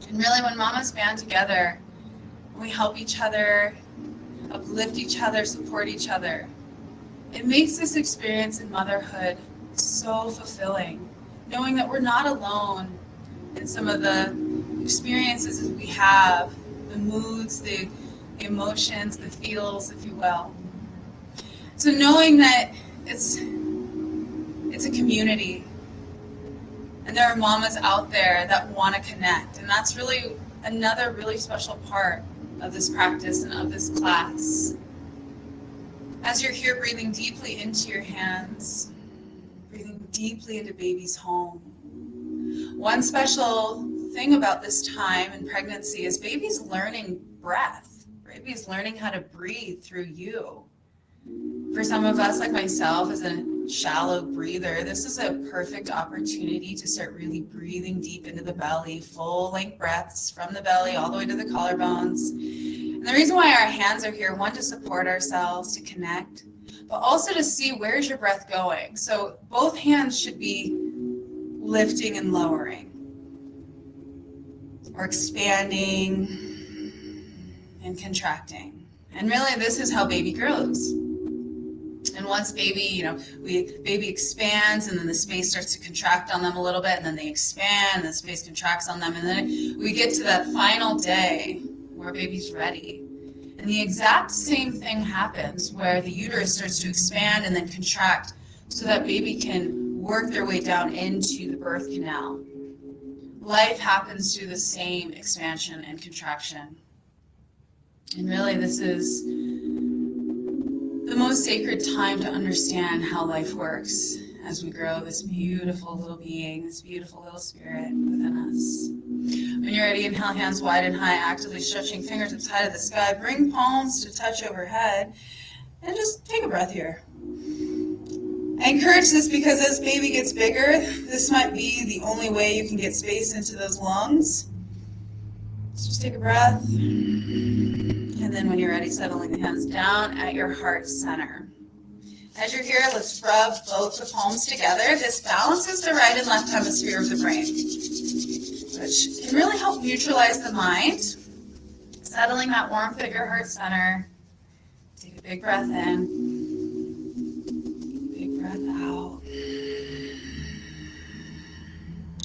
And really, when mamas band together, we help each other, uplift each other, support each other, it makes this experience in motherhood so fulfilling, knowing that we're not alone in some of the experiences that we have, the moods, the emotions, the feels, if you will. So knowing that it's a community, and there are mamas out there that want to connect, and that's really another really special part of this practice and of this class. As you're here breathing deeply into your hands, breathing deeply into baby's home. One special thing about this time in pregnancy is baby's learning breath. Baby's learning how to breathe through you. For some of us, like myself, as a shallow breather, this is a perfect opportunity to start really breathing deep into the belly, full length breaths from the belly all the way to the collarbones. And the reason why our hands are here, one, to support ourselves, to connect, but also to see where's your breath going. So both hands should be lifting and lowering, or expanding and contracting. And really, this is how baby grows. And once baby, baby expands, and then the space starts to contract on them a little bit, and then they expand, and the space contracts on them, and then we get to that final day where baby's ready. And the exact same thing happens where the uterus starts to expand and then contract so that baby can work their way down into the birth canal. Life happens through the same expansion and contraction. And really, this is the most sacred time to understand how life works as we grow this beautiful little being, this beautiful little spirit within us. When you're ready, inhale, hands wide and high, actively stretching fingertips high to the sky. Bring palms to touch overhead, and just take a breath here. I encourage this because as baby gets bigger, this might be the only way you can get space into those lungs. So just take a breath. And then when you're ready, settling the hands down at your heart center. As you're here, let's rub both the palms together. This balances the right and left hemisphere of the brain, which can really help neutralize the mind. Settling that warmth at your heart center. Take a big breath in. Big breath out.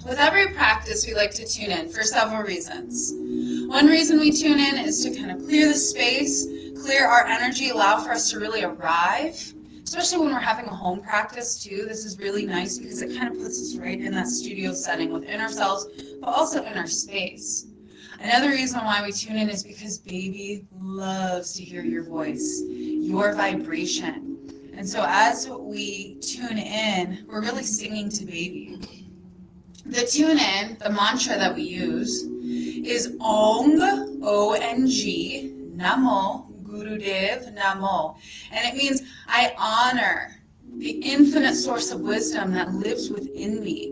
With every practice, we like to tune in for several reasons. One reason we tune in is to kind of clear the space, clear our energy, allow for us to really arrive, especially when we're having a home practice too. This is really nice because it kind of puts us right in that studio setting within ourselves, but also in our space. Another reason why we tune in is because baby loves to hear your voice, your vibration. And so as we tune in, we're really singing to baby. The tune in, the mantra that we use, is Ong, O-N-G, Namo, Gurudev, Namo. And it means I honor the infinite source of wisdom that lives within me.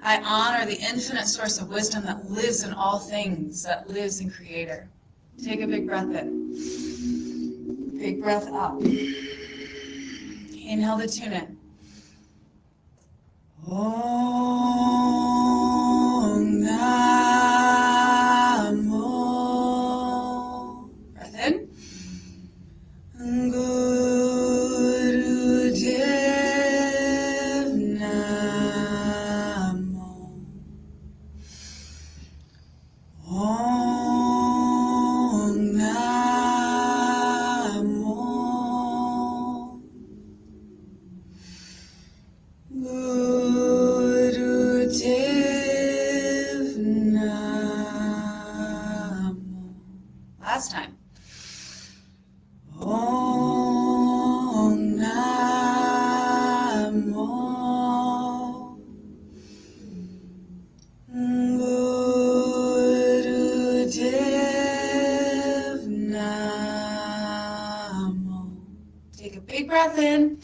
I honor the infinite source of wisdom that lives in all things, that lives in Creator. Take a big breath in. Big breath out. Inhale the tune in. Om Namo. Breath in. Gurudev Namo. Om Namo. Gurudev Namo. Last time. Om Namo. Gurudev Namo. Take a big breath in.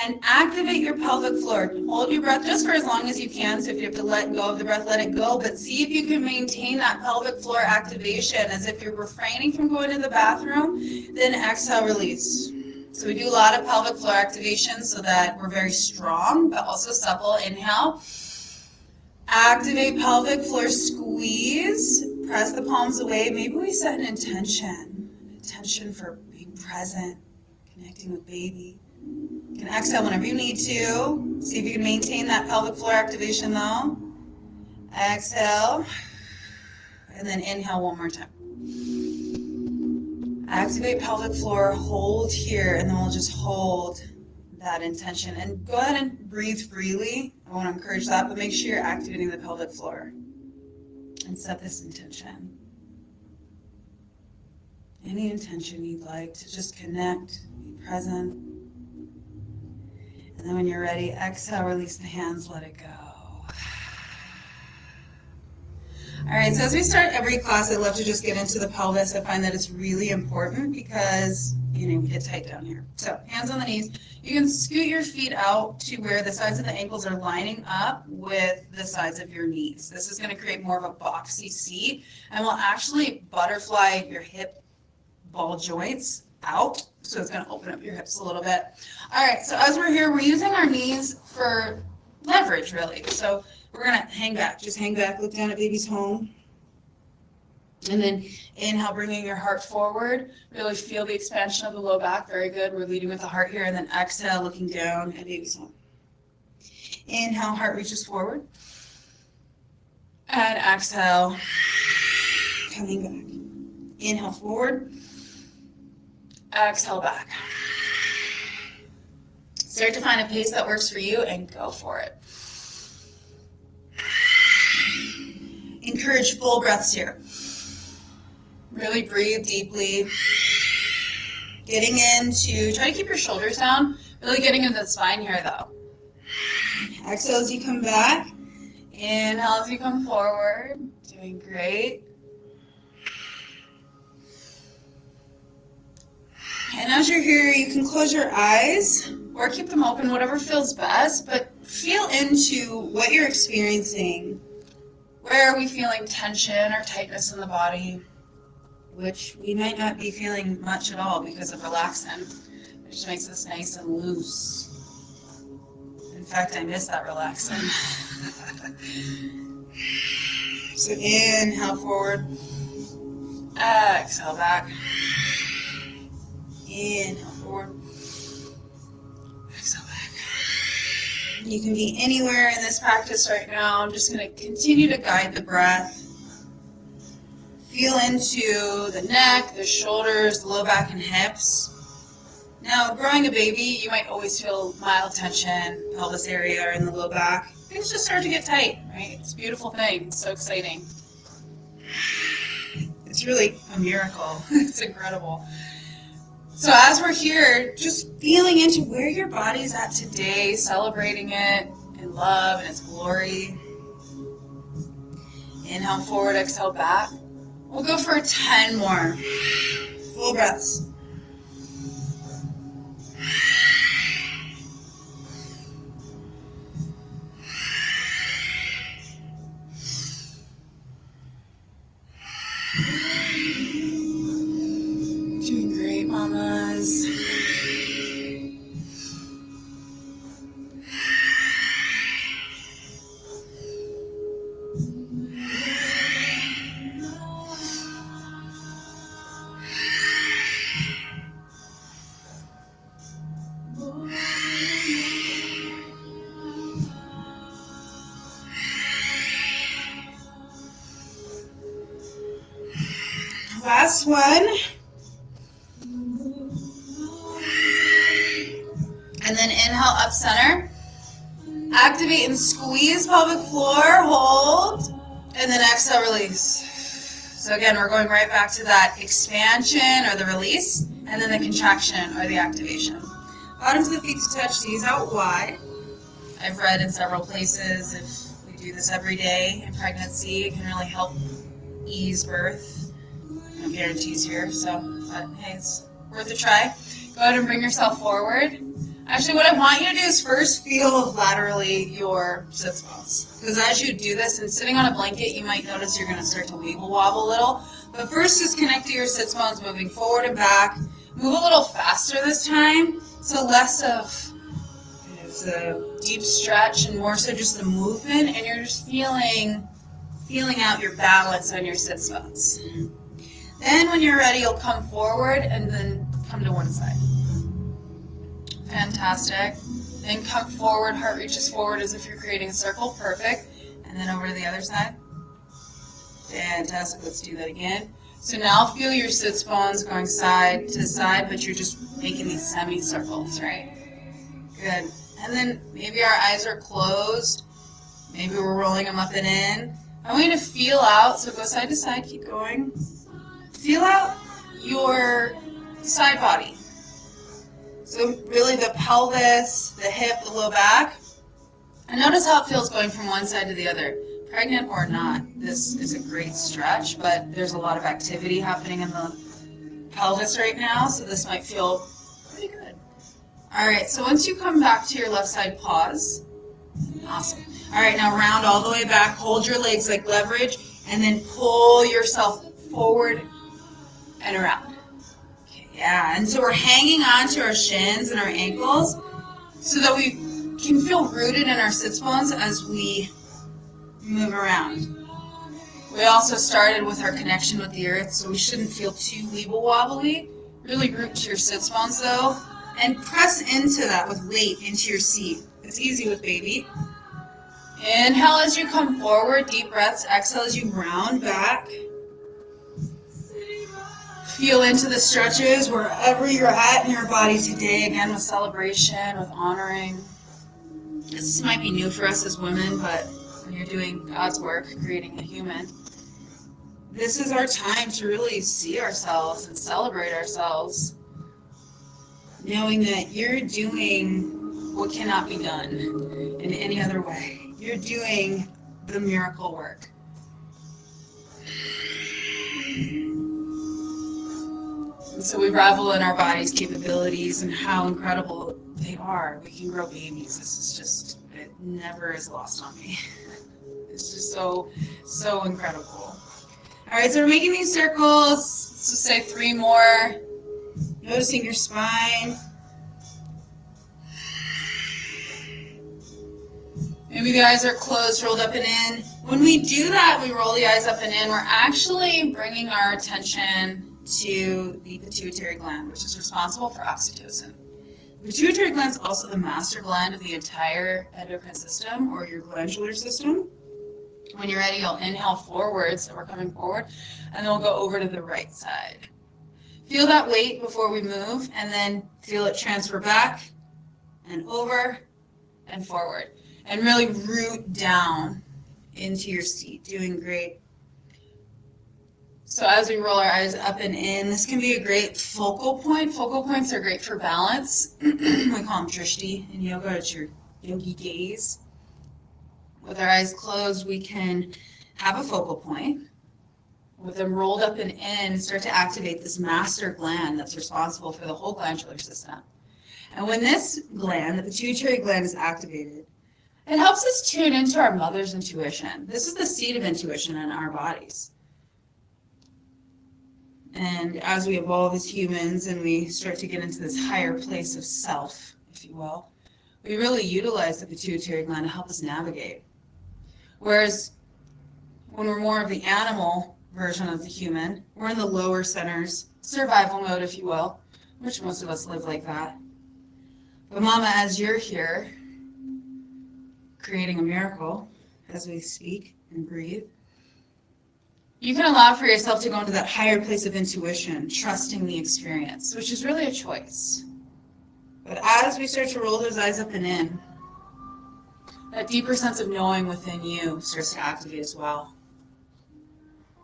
And activate your pelvic floor. Hold your breath just for as long as you can. So if you have to let go of the breath, let it go. But see if you can maintain that pelvic floor activation as if you're refraining from going to the bathroom. Then exhale, release. So we do a lot of pelvic floor activation so that we're very strong, but also supple. Inhale. Activate pelvic floor squeeze. squeeze, press the palms away. Maybe we set an intention for being present, connecting with baby. You can exhale whenever you need to. See if you can maintain that pelvic floor activation though. Exhale, and then inhale one more time. Activate pelvic floor, hold here, and then we'll just hold that intention. And go ahead and breathe freely. I want to encourage that, but make sure you're activating the pelvic floor. And set this intention. Any intention you'd like to just connect, be present. And then when you're ready, exhale, release the hands, let it go. All right, so as we start every class, I love to just get into the pelvis. I find that it's really important because, we get tight down here. So hands on the knees. You can scoot your feet out to where the sides of the ankles are lining up with the sides of your knees. This is going to create more of a boxy seat and will actually butterfly your hip ball joints out. So it's going to open up your hips a little bit. All right, so as we're here, we're using our knees for leverage, really. So we're going to hang back. Just hang back, look down at baby's home. And then inhale, bringing your heart forward. Really feel the expansion of the low back. Very good. We're leading with the heart here. And then exhale, looking down at baby's home. Inhale, heart reaches forward. And exhale, coming back. Inhale, forward. Exhale, back. Start to find a pace that works for you and go for it. Encourage full breaths here. Really breathe deeply. Getting into, try to keep your shoulders down. Really getting into the spine here though. Exhale as you come back. Inhale as you come forward. Doing great. And as you're here, you can close your eyes or keep them open, whatever feels best, but feel into what you're experiencing. Where are we feeling tension or tightness in the body? Which we might not be feeling much at all because of relaxin. It just makes us nice and loose. In fact, I miss that relaxin. So inhale forward. Exhale back. Inhale forward. Exhale back. You can be anywhere in this practice right now. I'm just going to continue to guide the breath. Feel into the neck, the shoulders, the low back and hips. Now, growing a baby, you might always feel mild tension, pelvis area or in the low back. Things just start to get tight, right? It's a beautiful thing. It's so exciting. It's really a miracle. It's incredible. So as we're here, just feeling into where your body's at today, celebrating it in love and its glory. Inhale forward, exhale back. We'll go for 10 more. Full breaths. Doing great, mamas. Last one. And then inhale up center. Activate and squeeze pelvic floor, hold, and then exhale, release. So again, we're going right back to that expansion or the release, and then the contraction or the activation. Bottoms of the feet to touch, knees out wide. I've read in several places if we do this every day in pregnancy, it can really help ease birth. No guarantees here, but hey, it's worth a try. Go ahead and bring yourself forward. Actually, what I want you to do is first feel laterally your sits bones. Because as you do this, and sitting on a blanket, you might notice you're going to start to wiggle wobble a little. But first, just connect to your sits bones, moving forward and back. Move a little faster this time, so less of the deep stretch and more so just the movement, and you're just feeling feeling out your balance on your sit spots. Then when you're ready, you'll come forward and then come to one side. Fantastic. Then come forward, heart reaches forward as if you're creating a circle. Perfect. And then over to the other side. Fantastic. Let's do that again. So now feel your sits bones going side to side, but you're just making these semicircles, right? Good. And then maybe our eyes are closed. Maybe we're rolling them up and in. I want you to feel out, so go side to side, keep going. Feel out your side body. So really the pelvis, the hip, the low back. And notice how it feels going from one side to the other. Pregnant or not, this is a great stretch, but there's a lot of activity happening in the pelvis right now, so this might feel pretty good. All right, so once you come back to your left side, pause. Awesome. All right, now round all the way back, hold your legs like leverage, and then pull yourself forward and around. Okay, yeah, and so we're hanging on to our shins and our ankles so that we can feel rooted in our sits bones as we move around. We also started with our connection with the earth, so we shouldn't feel too weeble-wobbly. Really root to your sits bones though, and press into that with weight into your seat. It's easy with baby. Inhale as you come forward, deep breaths. Exhale as you round back. Feel into the stretches wherever you're at in your body today, again with celebration, with honoring. This might be new for us as women, but when you're doing God's work, creating a human, this is our time to really see ourselves and celebrate ourselves, knowing that you're doing what cannot be done in any other way. You're doing the miracle work. And so we revel in our body's capabilities and how incredible they are. We can grow babies. This is just, it never is lost on me. It's just so incredible. All right, so we're making these circles. So say 3 more. Noticing your spine. Maybe the eyes are closed, rolled up and in. When we do that, we roll the eyes up and in. We're actually bringing our attention to the pituitary gland, which is responsible for oxytocin. The pituitary gland is also the master gland of the entire endocrine system or your glandular system. When you're ready, you'll inhale forward, so we're coming forward, and then we'll go over to the right side. Feel that weight before we move, and then feel it transfer back and over and forward. And really root down into your seat. Doing great. So as we roll our eyes up and in, this can be a great focal point. Focal points are great for balance. We call them drishti in yoga. It's your yogi gaze. With our eyes closed, we can have a focal point. With them rolled up and in, start to activate this master gland that's responsible for the whole glandular system. And when this gland, the pituitary gland, is activated, it helps us tune into our mother's intuition. This is the seat of intuition in our bodies. And as we evolve as humans and we start to get into this higher place of self, if you will, we really utilize the pituitary gland to help us navigate. Whereas when we're more of the animal version of the human, we're in the lower centers, survival mode, if you will, which most of us live like that. But Mama, as you're here, creating a miracle as we speak and breathe, you can allow for yourself to go into that higher place of intuition, trusting the experience, which is really a choice. But as we start to roll those eyes up and in, that deeper sense of knowing within you starts to activate as well.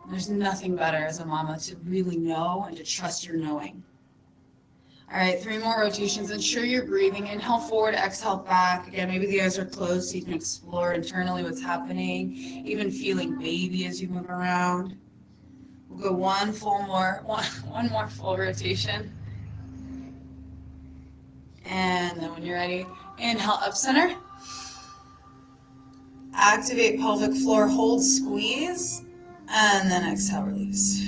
There's nothing better as a mama to really know and to trust your knowing. All right, 3 more rotations. Ensure you're breathing. Inhale forward, exhale back. Again, maybe the eyes are closed so you can explore internally what's happening, even feeling baby as you move around. We'll go one more full rotation. And then when you're ready, inhale up center. Activate pelvic floor, hold, squeeze, and then exhale, release.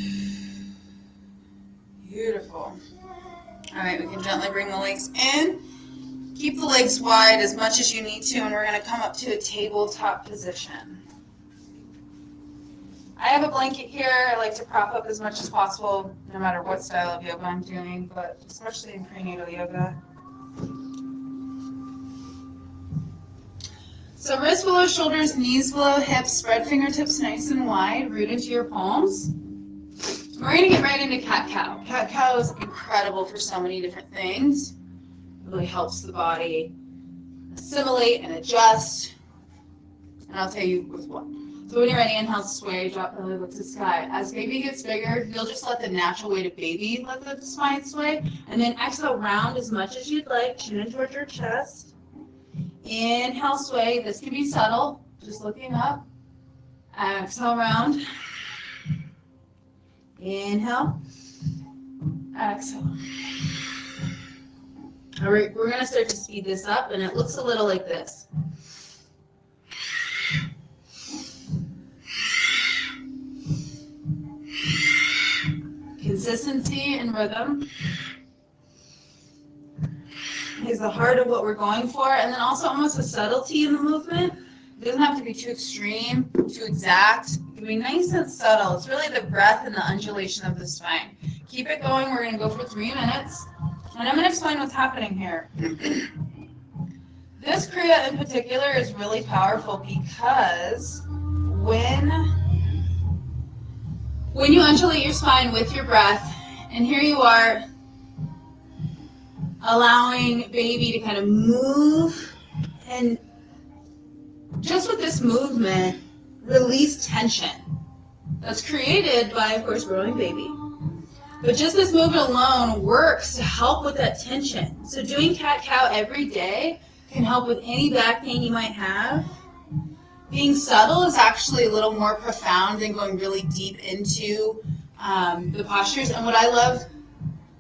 Beautiful. All right, we can gently bring the legs in. Keep the legs wide as much as you need to, and we're going to come up to a tabletop position. I have a blanket here. I like to prop up as much as possible, no matter what style of yoga I'm doing, but especially in prenatal yoga. So wrists below shoulders, knees below hips, spread fingertips nice and wide, root into your palms. We're going to get right into cat-cow. Cat-cow is incredible for so many different things. It really helps the body assimilate and adjust. And I'll tell you with what. So when you're ready, inhale, sway, drop belly, look to sky. As baby gets bigger, you'll just let the natural weight of baby let the spine sway. And then exhale, round as much as you'd like, chin in towards your chest. Inhale, sway. This can be subtle, just looking up. Exhale, round. Inhale. Exhale. All right, we're going to start to speed this up, and it looks a little like this. Consistency and rhythm is the heart of what we're going for, and then also almost a subtlety in the movement. It doesn't have to be too extreme, too exact. It can be nice and subtle. It's really the breath and the undulation of the spine. Keep it going. We're going to go for 3 minutes, and I'm going to explain what's happening here. This Kriya in particular is really powerful because when you undulate your spine with your breath, and here you are allowing baby to kind of move, and just with this movement, release tension that's created by, of course, growing baby. But just this movement alone works to help with that tension. So doing cat-cow every day can help with any back pain you might have. Being subtle is actually a little more profound than going really deep into the postures. And what I love,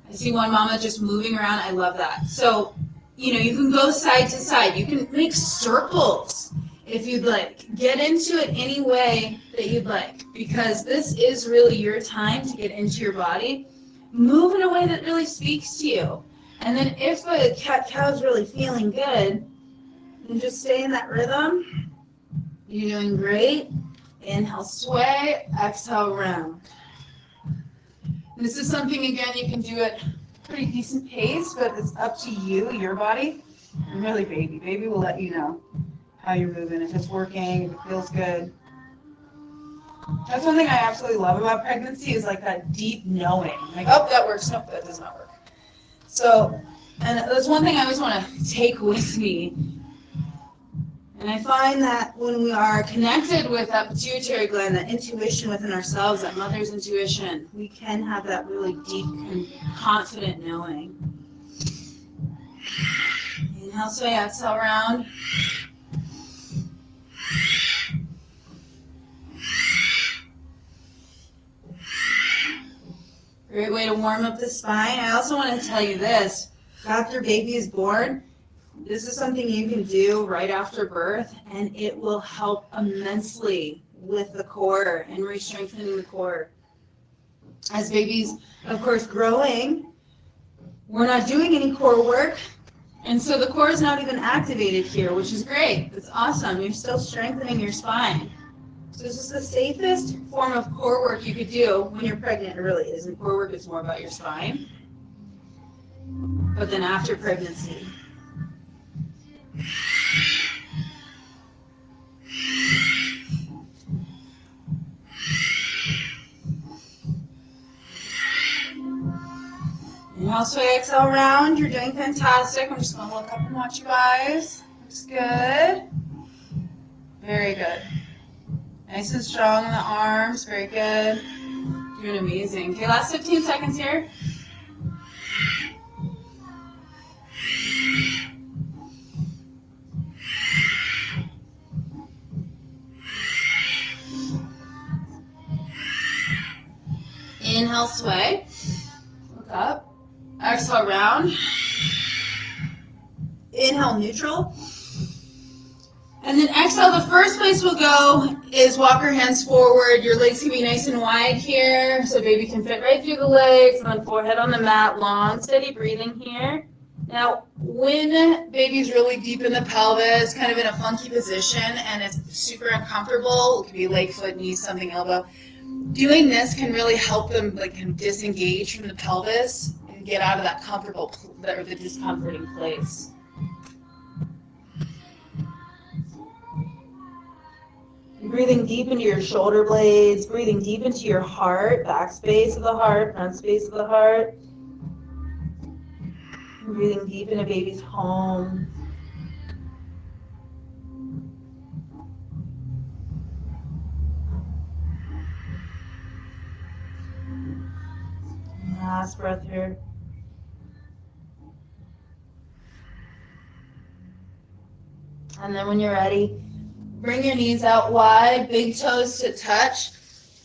I see one mama just moving around. I love that. So, you can go side to side. You can make circles if you'd like. Get into it any way that you'd like, because this is really your time to get into your body. Move in a way that really speaks to you. And then if the cat-cow is really feeling good, then just stay in that rhythm. You're doing great. Inhale, sway. Exhale, round. This is something, again, you can do at pretty decent pace, but it's up to you, your body, and really baby. Baby will let you know how you're moving, if it's working, if it feels good. That's one thing I absolutely love about pregnancy is like that deep knowing. Like, oh, that works. Nope, that does not work. So, and that's one thing I always want to take with me. And I find that when we are connected with that pituitary gland, that intuition within ourselves, that mother's intuition, we can have that really deep and confident knowing. Inhale, sway, exhale, round. Great way to warm up the spine. I also want to tell you this. After baby is born, this is something you can do right after birth, and it will help immensely with the core and re-strengthening the core. As baby's, of course, growing, we're not doing any core work, and so the core is not even activated here, which is great. It's awesome. You're still strengthening your spine. So this is the safest form of core work you could do when you're pregnant. It really isn't. Core work is more about your spine. But then after pregnancy, inhale, sway, exhale, round. You're doing fantastic. I'm just going to look up and watch you guys. Looks good. Very good. Nice and strong in the arms. Very good. Doing amazing. Okay, last 15 seconds here. Inhale, sway. Look up. Exhale, round. Inhale, neutral. And then exhale, the first place we'll go is walk your hands forward. Your legs can be nice and wide here, so baby can fit right through the legs. And then forehead on the mat, long, steady breathing here. Now, when baby's really deep in the pelvis, kind of in a funky position, and it's super uncomfortable, it could be leg, foot, knee, something, elbow, doing this can really help them like kind of disengage from the pelvis and get out of that comfortable or the discomforting place. Breathing deep into your shoulder blades, breathing deep into your heart, back space of the heart, front space of the heart. Breathing deep into baby's home. Last breath here. And then when you're ready, bring your knees out wide, big toes to touch,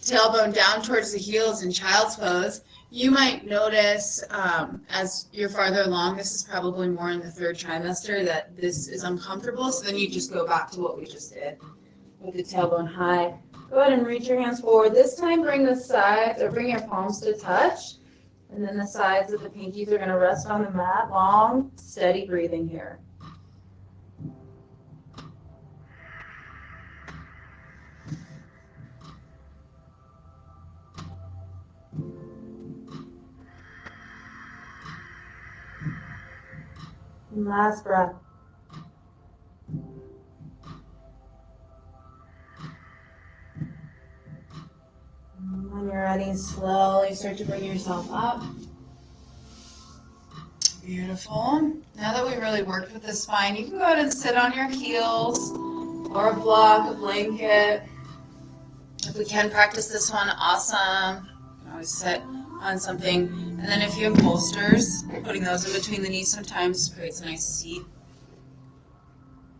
tailbone down towards the heels in child's pose. You might notice as you're farther along, this is probably more in the third trimester, that this is uncomfortable. So then you just go back to what we just did with the tailbone high. Go ahead and reach your hands forward. This time bring the sides or bring your palms to touch. And then the sides of the pinkies are going to rest on the mat. Long, steady breathing here. Last breath. When you're ready, slowly start to bring yourself up. Beautiful. Now that we really worked with the spine, you can go ahead and sit on your heels or a block, a blanket. If we can practice this one, awesome. You can always sit on something. And then if you have bolsters, putting those in between the knees sometimes creates a nice seat.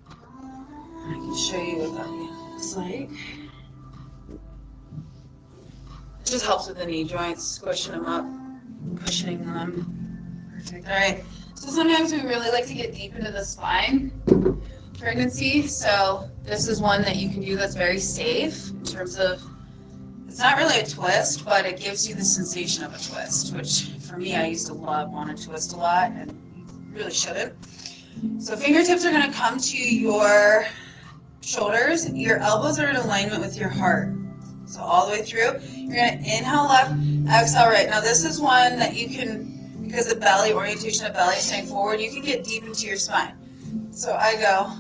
I can show you what that looks like. It just helps with the knee joints, squishing them up, cushioning them. Perfect. All right. So sometimes we really like to get deep into the spine pregnancy. So this is one that you can do that's very safe in terms of, it's not really a twist, but it gives you the sensation of a twist, which for me, I used to want to twist a lot and you really shouldn't. So fingertips are going to come to your shoulders. Your elbows are in alignment with your heart. So all the way through. You're going to inhale left, exhale right. Now this is one that you can, because the belly, orientation of belly is staying forward, you can get deep into your spine. So I go,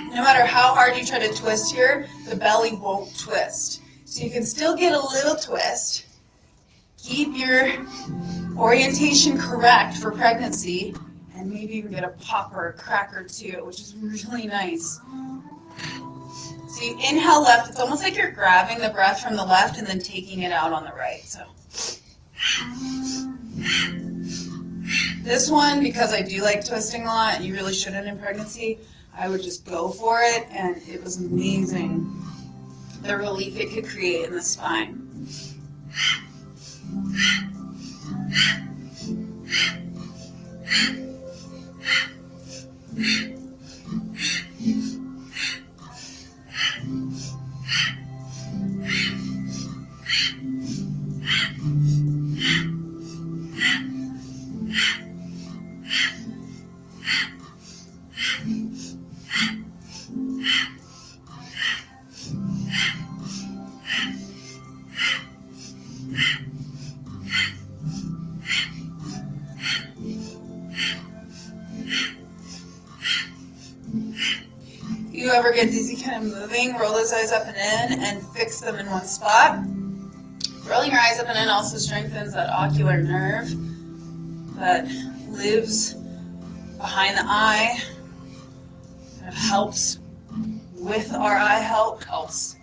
no matter how hard you try to twist here, the belly won't twist. So you can still get a little twist. Keep your orientation correct for pregnancy, and maybe even get a pop or a crack or two, which is really nice. So you inhale left. It's almost like you're grabbing the breath from the left and then taking it out on the right. So this one, because I do like twisting a lot, and you really shouldn't in pregnancy, I would just go for it, and it was amazing, the relief it could create in the spine. You ever get dizzy kind of moving, roll those eyes up and in and fix them in one spot. Rolling your eyes up and in also strengthens that ocular nerve that lives behind the eye. It helps with our eye health, helps.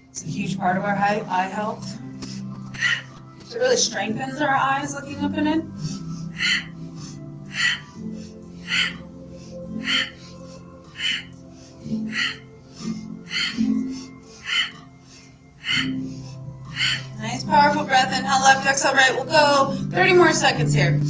It's a huge part of our eye health. So it really strengthens our eyes looking up and in. Nice, powerful breath. Inhale left, exhale right. We'll go 30 more seconds here.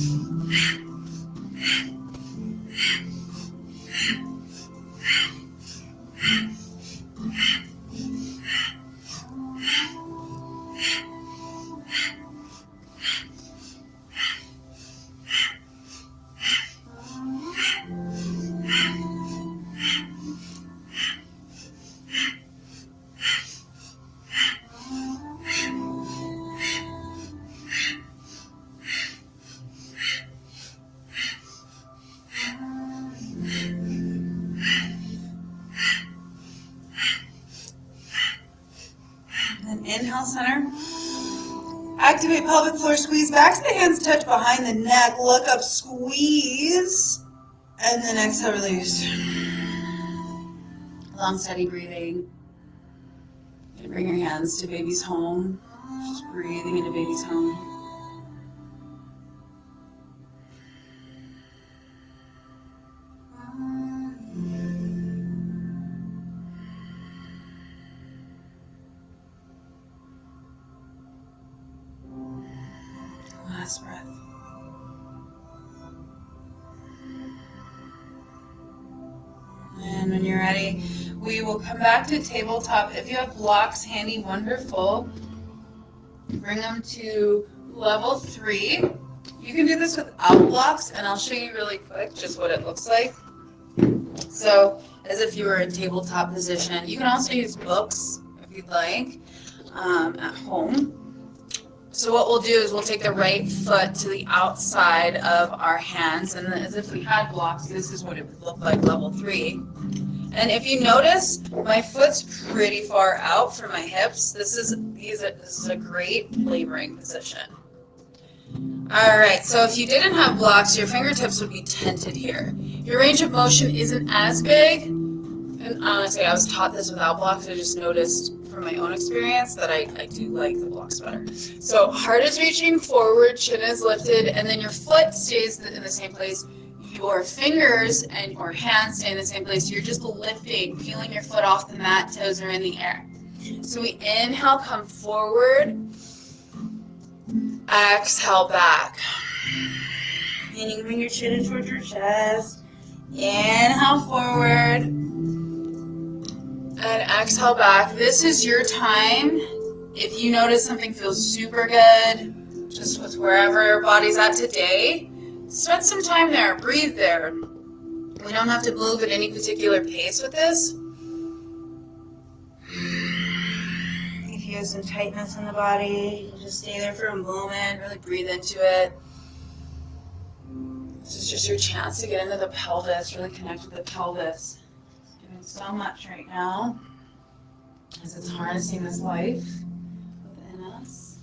And inhale, center. Activate pelvic floor squeeze. Back to the hands touch behind the neck. Look up, squeeze. And then exhale, release. Long, steady breathing. And bring your hands to baby's home. Just breathing into baby's home. Last breath. And when you're ready, we will come back to tabletop. If you have blocks handy, wonderful. Bring them to level 3. You can do this without blocks, and I'll show you really quick just what it looks like. So, as if you were in tabletop position. You can also use books if you'd like at home. So what we'll do is we'll take the right foot to the outside of our hands, and as if we had blocks, this is what it would look like, level 3. And if you notice, my foot's pretty far out from my hips. This is a great laboring position. All right, so if you didn't have blocks, your fingertips would be tented here. Your range of motion isn't as big. And honestly, I was taught this without blocks. I just noticed from my own experience that I do like the blocks better. So heart is reaching forward, chin is lifted, and then your foot stays in the same place. Your fingers and your hands stay in the same place. You're just lifting, feeling your foot off the mat, toes are in the air. So we inhale, come forward. Exhale, back. And you can bring your chin in towards your chest. Inhale, forward. And exhale, back. This is your time. If you notice something feels super good, just with wherever your body's at today, spend some time there. Breathe there. We don't have to move at any particular pace with this. If you have some tightness in the body, you just stay there for a moment, really breathe into it. This is just your chance to get into the pelvis, really connect with the pelvis. It's doing so much right now as it's harnessing this life within us.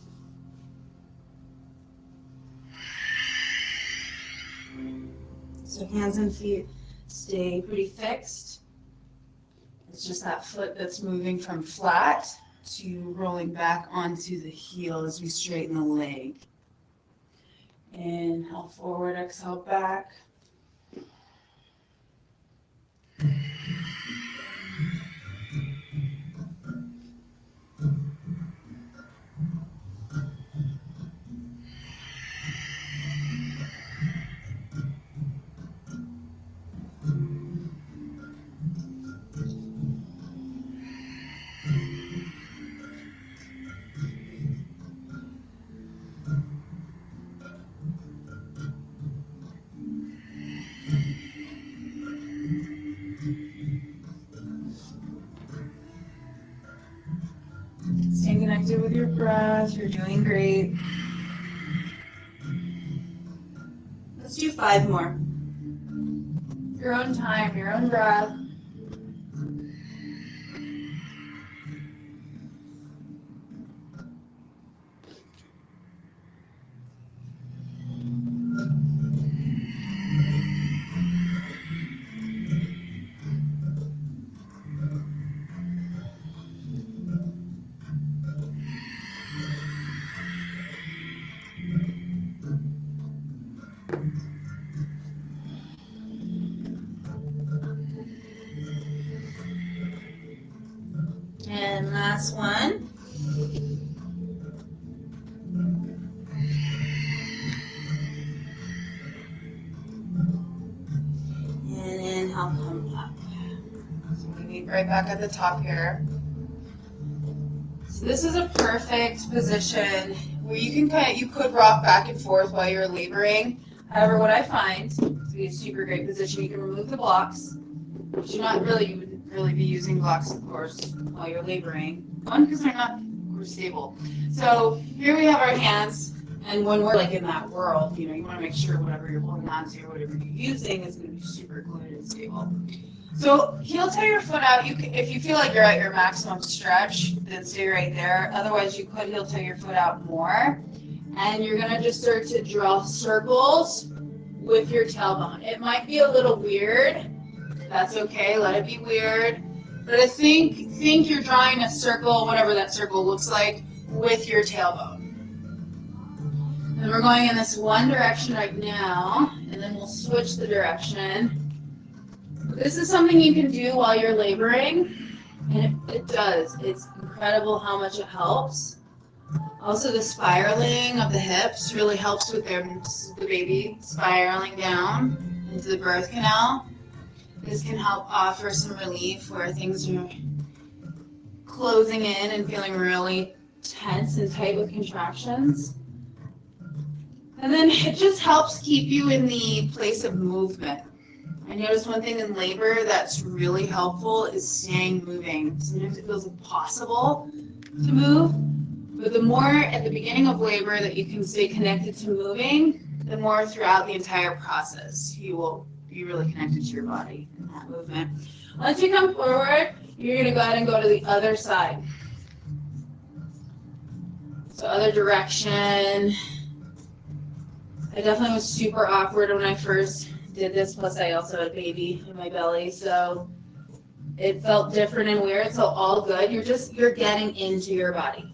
So hands and feet stay pretty fixed. It's just that foot that's moving from flat to rolling back onto the heel as we straighten the leg. Inhale forward, exhale back. Stay connected with your breath. You're doing great. Let's do 5 more. Your own time, your own breath. And last one. And inhale, come up. So we meet right back at the top here. So this is a perfect position where you could rock back and forth while you're laboring. However, what I find to be a super great position, you can remove the blocks. But you wouldn't really be using blocks, of course, while you're laboring. One, because they're not stable. So here we have our hands, and when we're like in that world, you want to make sure whatever you're holding on to or whatever you're using is going to be super glued and stable. So heel toe your foot out. If you feel like you're at your maximum stretch, then stay right there. Otherwise, you could heel toe your foot out more. And you're going to just start to draw circles with your tailbone. It might be a little weird. That's okay. Let it be weird. But I think you're drawing a circle, whatever that circle looks like, with your tailbone. And we're going in this one direction right now, and then we'll switch the direction. This is something you can do while you're laboring, and it does. It's incredible how much it helps. Also, the spiraling of the hips really helps with the baby spiraling down into the birth canal. This can help offer some relief where things are closing in and feeling really tense and tight with contractions. And then it just helps keep you in the place of movement. I noticed one thing in labor that's really helpful is staying moving. Sometimes it feels impossible to move, but the more at the beginning of labor that you can stay connected to moving, the more throughout the entire process you will be really connected to your body in that movement. Once you come forward, you're going to go ahead and go to the other side. So other direction. I definitely was super awkward when I first did this, plus I also had a baby in my belly, so it felt different and weird, so all good. You're getting into your body.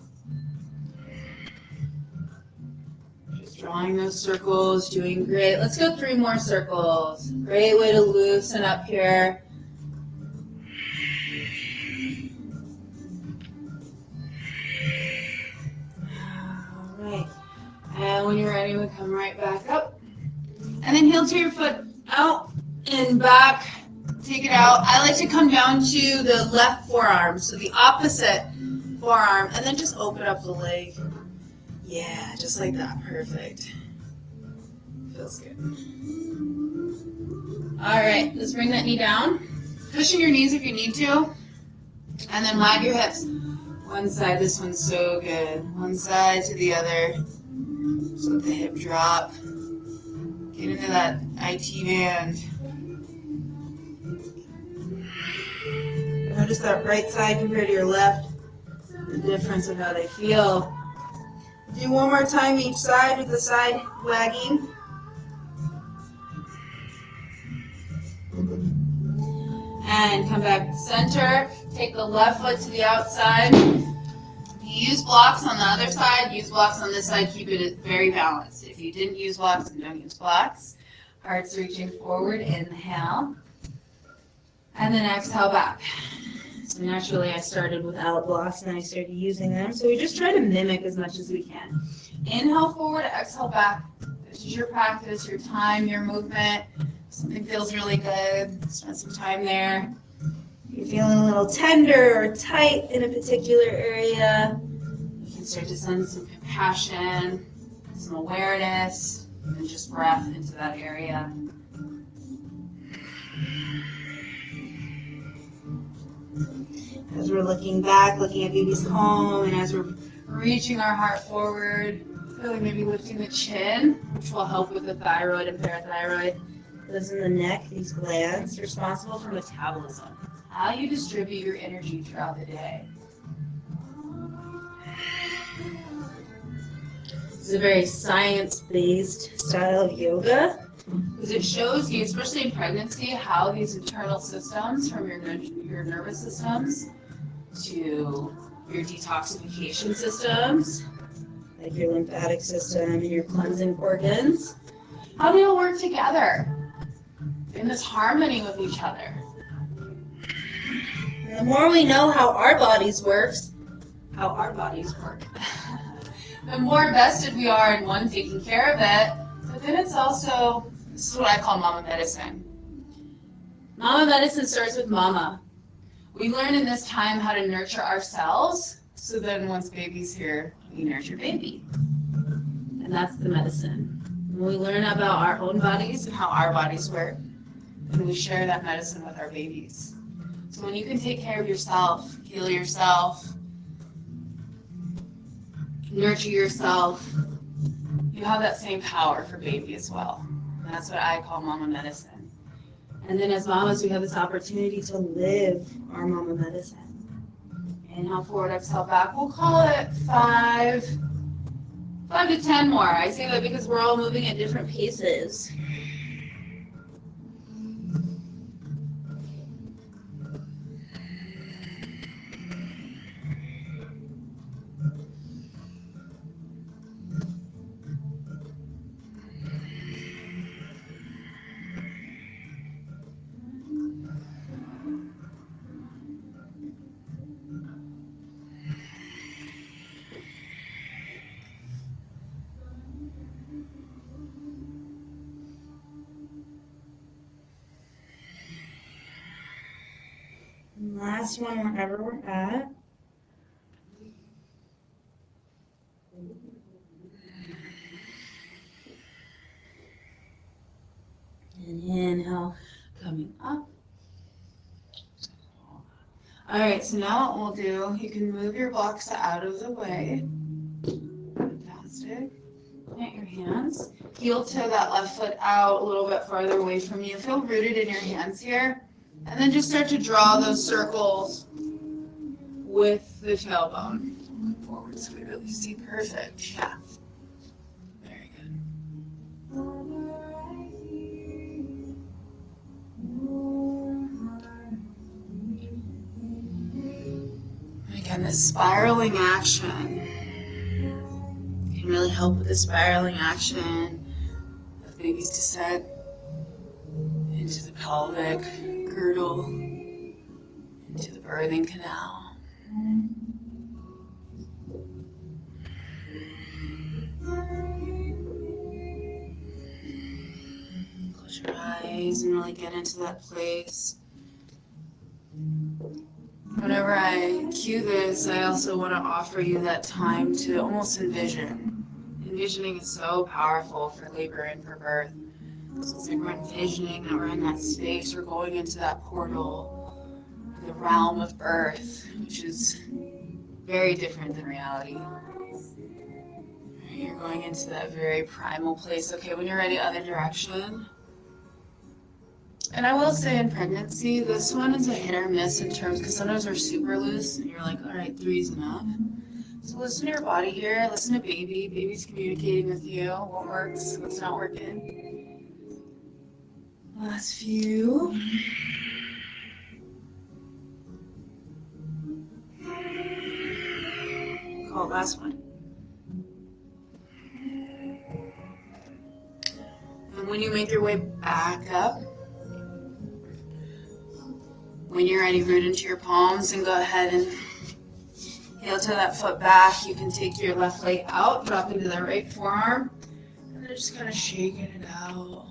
Just drawing those circles, doing great. Let's go 3 more circls. Great way to loosen up here. All right. And when you're ready, we come right back up. And then heel toe your foot out and back. Take it out. I like to come down to the left forearm, so the opposite forearm, and then just open up the leg. Yeah, just like that. Perfect. Feels good. All right, let's bring that knee down. Cushion your knees if you need to. And then wag your hips. One side, this one's so good. One side to the other. Just let the hip drop. Get into that IT band. Notice that right side compared to your left. The difference of how they feel. Do one more time each side with the side wagging. And come back to center. Take the left foot to the outside. Use blocks on the other side, use blocks on this side, keep it very balanced. If you didn't use blocks, then don't use blocks. Heart's reaching forward, inhale. And then exhale back. So naturally I started without blocks and I started using them. So we just try to mimic as much as we can. Inhale forward, exhale back. This is your practice, your time, your movement. Something feels really good, spend some time there. You're feeling a little tender or tight in a particular area, you can start to send some compassion, some awareness, and just breath into that area. As we're looking back, looking at baby's home, and as we're reaching our heart forward, feeling maybe lifting the chin, which will help with the thyroid and parathyroid. Those in the neck, these glands, responsible for metabolism. How you distribute your energy throughout the day. This is a very science-based style of yoga because it shows you, especially in pregnancy, how these internal systems from your nervous systems to your detoxification systems, like your lymphatic system and your cleansing organs, how they all work together in this harmony with each other. And the more we know how our bodies work, the more vested we are in one, taking care of it, but then it's also, this is what I call mama medicine. Mama medicine starts with mama. We learn in this time how to nurture ourselves, so then once baby's here, we nurture baby. And that's the medicine. When we learn about our own bodies and how our bodies work, and we share that medicine with our babies. So when you can take care of yourself, heal yourself, nurture yourself, you have that same power for baby as well. And that's what I call mama medicine. And then as mamas, we have this opportunity to live our mama medicine. Inhale forward, exhale back. We'll call it 5 to 10 more. I say that because we're all moving at different paces. And last one, wherever we're at. And inhale, coming up. All right, so now what we'll do, you can move your blocks out of the way. Fantastic. Plant your hands. Heel toe that left foot out a little bit farther away from you. Feel rooted in your hands here. And then just start to draw those circles with the tailbone. Going forward so we really see perfect. Yeah. Very good. Again, this spiraling action can really help with the spiraling action of baby's descent into the pelvic girdle, into the birthing canal. Close your eyes and really get into that place. Whenever I cue this, I also want to offer you that time to almost envision. Envisioning is so powerful for labor and for birth. So it's like we're envisioning that we're in that space, we're going into that portal, the realm of birth, which is very different than reality. You're going into that very primal place. Okay, when you're ready, other direction. And I will say in pregnancy, this one is a hit or miss in terms, because sometimes we're super loose and you're like, all right, 3 is enough. So listen to your body here, listen to baby. Baby's communicating with you, what works, what's not working. Last few. Call last one. And when you make your way back up, when you're ready, root into your palms and go ahead and heel toe that foot back. You can take your left leg out, drop into the right forearm, and then just kind of shaking it out.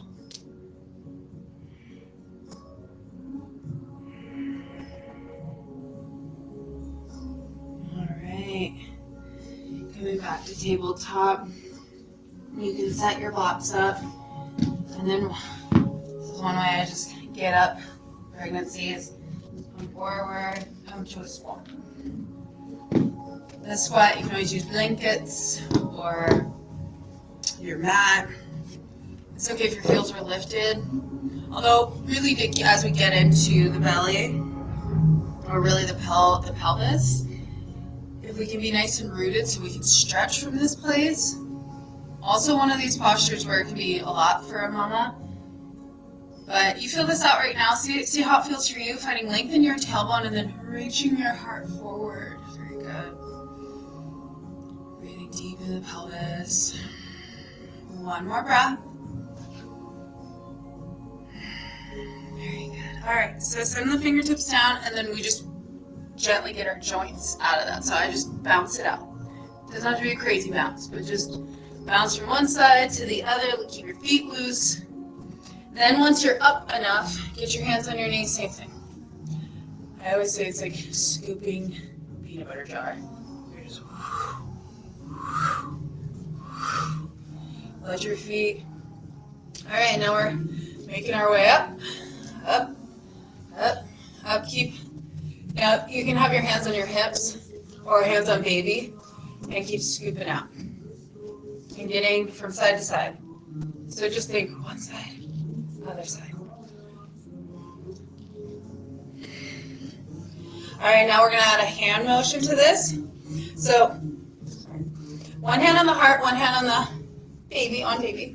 All right. Coming back to tabletop. You can set your blocks up, and then this is one way I just get up. Pregnancy is come forward, come to a squat. The squat, you can always use blankets or your mat. It's okay if your heels are lifted. Although, really, as we get into the belly, or really the pelvis, if we can be nice and rooted so we can stretch from this place. Also one of these postures where it can be a lot for a mama. But you feel this out right now. See how it feels for you, finding length in your tailbone and then reaching your heart forward. Very good. Breathing deep in the pelvis. One more breath. Very good. All right, so send the fingertips down and then we just gently get our joints out of that. So I just bounce it out. It doesn't have to be a crazy bounce, but just bounce from one side to the other. Keep your feet loose. Then once you're up enough, get your hands on your knees, same thing. I always say it's like scooping a peanut butter jar. You're just let your feet. All right, now we're making our way up, up, up, up. Now you can have your hands on your hips or hands on baby and keep scooping out and getting from side to side. So just think one side, other side. All right, now we're going to add a hand motion to this. So one hand on the heart, one hand on the baby, on baby.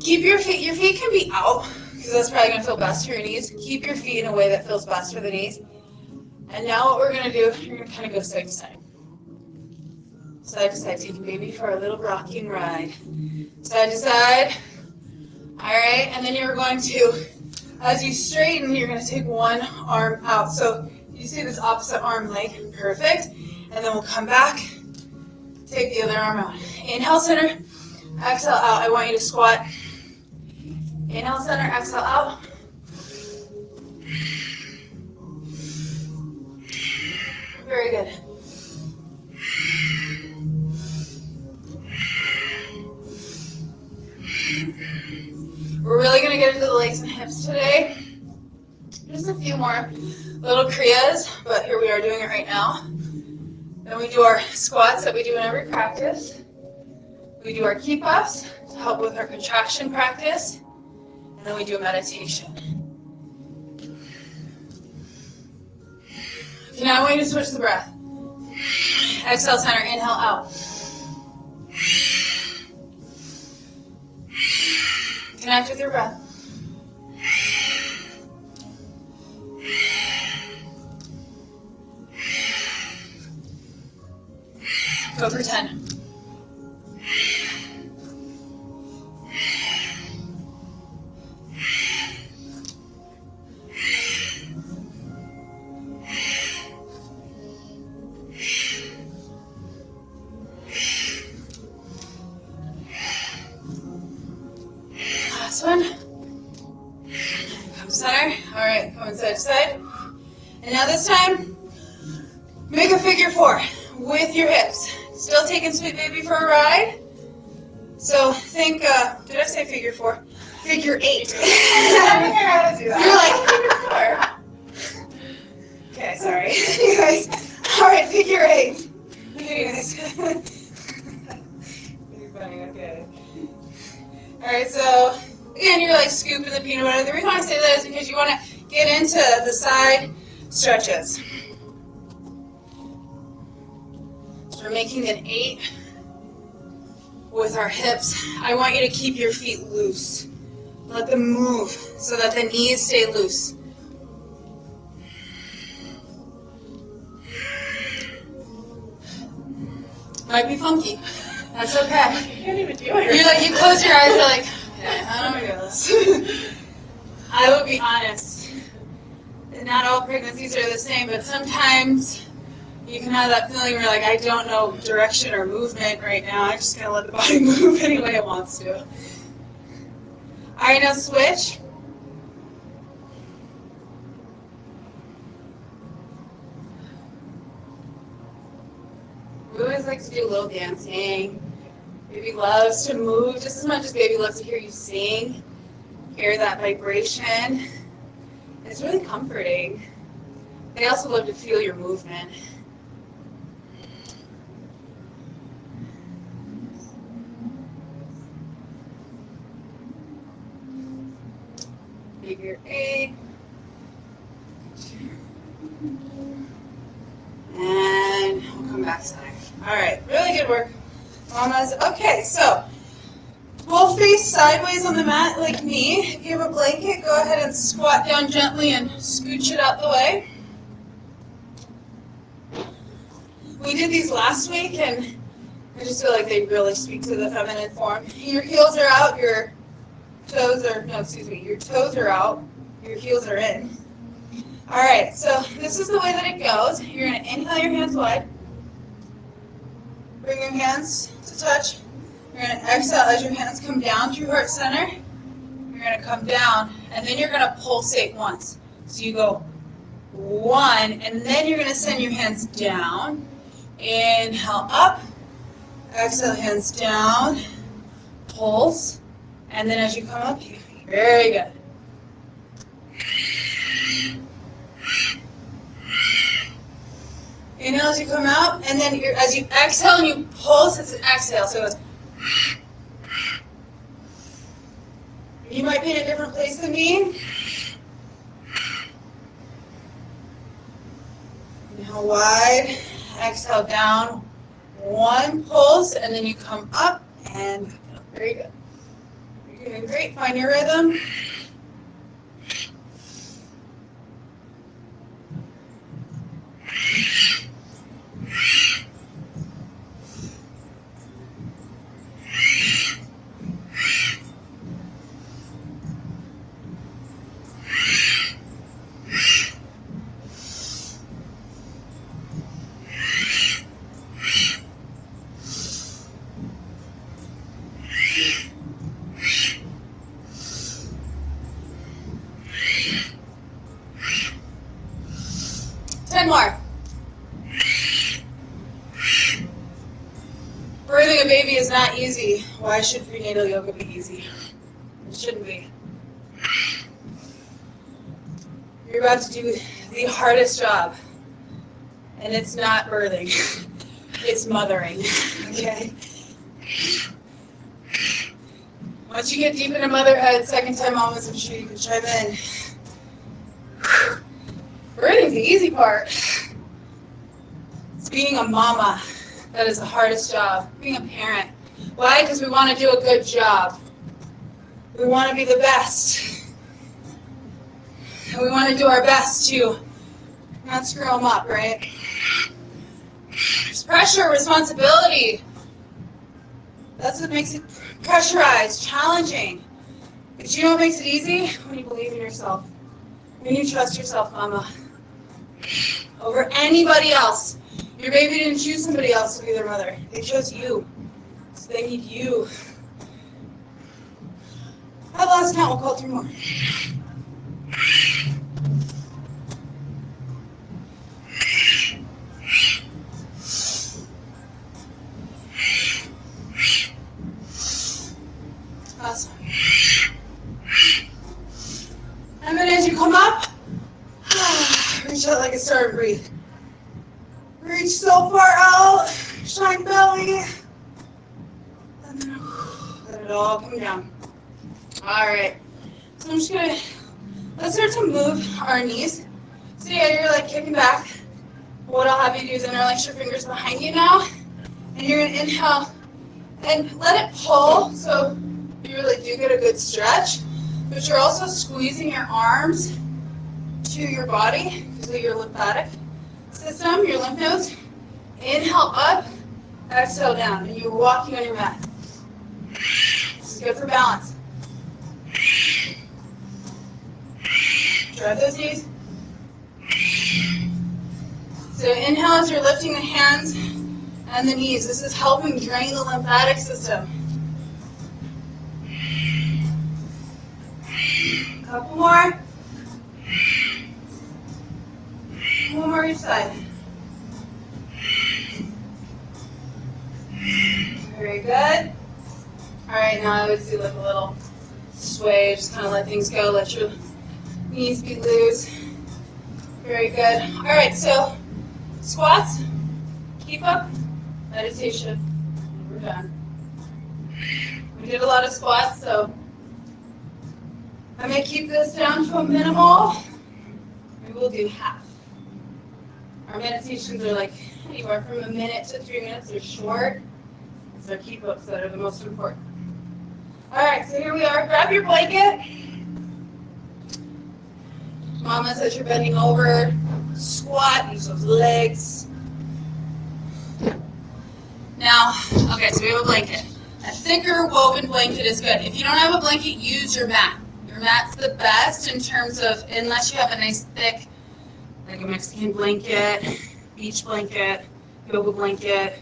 Keep your feet can be out, because that's probably going to feel best for your knees. Keep your feet in a way that feels best for the knees. And now what we're going to do, you're going to kind of go side to side. Side to side, taking baby for a little rocking ride. Side to side. All right, and then you're going to, as you straighten, you're going to take one arm out. So you see this opposite arm leg, perfect. And then we'll come back, take the other arm out. Inhale, center, exhale, out. I want you to squat. Inhale, center, exhale, out. Very good. We're really going to get into the legs and hips today. Just a few more little kriyas, but here we are doing it right now. Then we do our squats that we do in every practice. We do our keep-ups to help with our contraction practice. And then we do a meditation. Okay, now I want you to switch the breath. Exhale, center, inhale, out. Connect with your breath. Go for 10. Last one. Come center. All right, come side to side. And now this time, make a figure 4 with your hips. Still taking sweet baby for a ride. So think, did I say figure 4? Figure 8. I don't know how to do that. You're like, figure 4. Okay, sorry. You guys. All right, figure 8. You guys. You're funny, okay. All right, so again, you're like scooping the peanut butter. The reason why I say that is because you want to get into the side stretches. So we're making an 8 with our hips. I want you to keep your feet loose. Let them move so that the knees stay loose. Might be funky. That's okay. You can't even do it. You're like, you close your eyes, you're like, yeah, I don't want to do this. I will be honest. Not all pregnancies are the same, but sometimes you can have that feeling where you're like, I don't know direction or movement right now. I just gotta let the body move any way it wants to. All right, now switch. We always like to do a little dancing. Baby loves to move just as much as baby loves to hear you sing, hear that vibration. It's really comforting. They also love to feel your movement. Figure 8. And we'll come back center. All right, really good work. Mamas. Okay, so we'll face sideways on the mat like me. If you have a blanket, go ahead and squat down gently and scooch it out the way. We did these last week, and I just feel like they really speak to the feminine form. Your heels are out, your toes are out, your heels are in. All right, so this is the way that it goes. You're going to inhale your hands wide. Bring your hands to touch. You're going to exhale as your hands come down through heart center. You're going to come down, and then you're going to pulsate once. So you go 1, and then you're going to send your hands down. Inhale up. Exhale, hands down. Pulse. And then as you come up, very good. Inhale as you come out, and then as you exhale and you pulse, it's an exhale. So it's. You might be in a different place than me. Inhale wide, exhale down. One pulse, and then you come up and back up. Very good. You're doing great. Find your rhythm. More. Birthing a baby is not easy. Why should prenatal yoga be easy? It shouldn't be. You're about to do the hardest job. And it's not birthing. It's mothering. Okay? Once you get deep into motherhood, second time mamas, I'm sure you can chime in. Birthing's the easy part. It's being a mama that is the hardest job. Being a parent. Why? Because we want to do a good job. We want to be the best. And we want to do our best to not screw them up, right? There's pressure, responsibility. That's what makes it pressurized, challenging. But you know what makes it easy? When you believe in yourself. When you trust yourself, mama. Over anybody else. Your baby didn't choose somebody else to be their mother. They chose you. So they need you. At last count, we'll call 3 more. Awesome. And then as you come up, reach out like a star and breathe. Reach so far out, shine belly, and then let it all come down. All right, so I'm just gonna, let's start to move our knees. So yeah, you're like kicking back. What I'll have you do is interlace your fingers behind you now, and you're gonna inhale and let it pull, so you really do get a good stretch, but you're also squeezing your arms to your body, because of your lymphatic system, your lymph nodes. Inhale up, exhale down, and you're walking on your mat. This is good for balance. Drive those knees. So inhale as you're lifting the hands and the knees. This is helping drain the lymphatic system. Couple more. One more each side. Very good. All right, now I would do like a little sway. Just kind of let things go. Let your knees be loose. Very good. All right, so squats. Keep up. Meditation. We're done. We did a lot of squats, so I may keep this down to a minimal. We will do half. Our meditations are like anywhere from a minute to 3 minutes. They're short. It's our keep-ups that are the most important. All right, so here we are. Grab your blanket. Mamas, as you're bending over, squat, use those legs. Now, okay, so we have a blanket. A thicker woven blanket is good. If you don't have a blanket, use your mat. Your mat's the best in terms of, unless you have a nice thick, like a Mexican blanket, beach blanket, yoga blanket,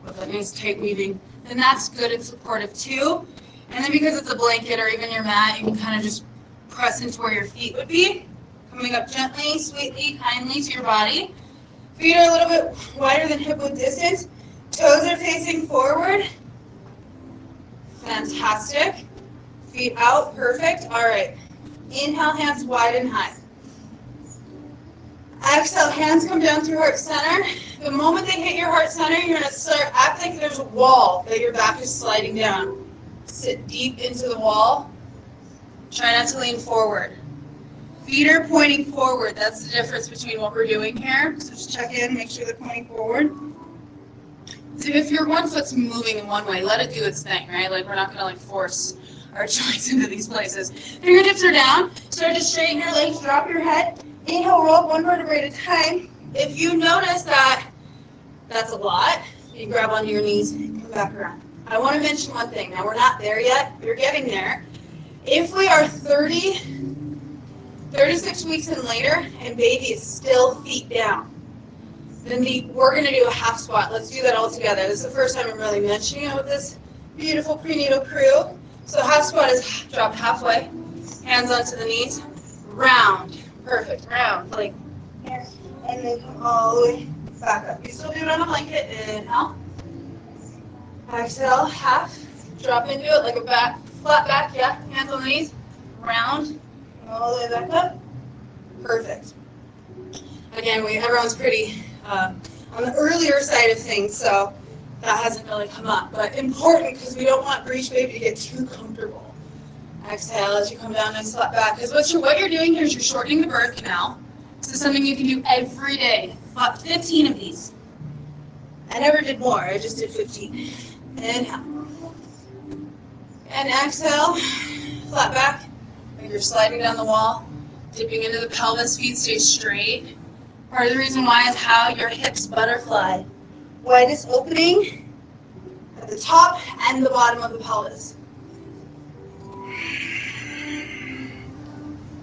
with a nice tight weaving, then that's good and supportive too. And then because it's a blanket or even your mat, you can kind of just press into where your feet would be, coming up gently, sweetly, kindly to your body. Feet are a little bit wider than hip width distance. Toes are facing forward. Fantastic. Feet out, perfect. All right. Inhale, hands wide and high. Exhale, hands come down through heart center. The moment they hit your heart center, you're going to start act like there's a wall that your back is sliding down. Sit deep into the wall. Try not to lean forward. Feet are pointing forward. That's the difference between what we're doing here. So just check in, make sure they're pointing forward. So if your one foot's moving in one way, let it do its thing, right? Like we're not gonna like force our joints into these places. Fingertips are down. Start to straighten your legs, drop your head. Inhale, roll up one vertebrae at a time. If you notice that that's a lot, you grab onto your knees and come back around. I want to mention one thing. Now we're not there yet. We're getting there. If we are 36 weeks and later and baby is still feet down, then we're going to do a half squat. Let's do that all together. This is the first time I'm really mentioning it with this beautiful prenatal crew. So half squat is drop halfway, hands onto the knees, round. Perfect, round, like here, and then come all the way back up. You still do it on a blanket. Inhale. Exhale, half. Drop into it like a flat back, yeah. Hands on the knees, round, all the way back up. Perfect. Again, everyone's pretty on the earlier side of things, so that hasn't really come up. But important because we don't want breech baby to get too comfortable. Exhale as you come down and flat back. Because what you're doing here is you're shortening the birth canal. This is something you can do every day. 15 of these. I never did more. I just did 15. Inhale. And exhale. Flat back. Like you're sliding down the wall. Dipping into the pelvis. Feet stay straight. Part of the reason why is how your hips butterfly. Widest opening at the top and the bottom of the pelvis.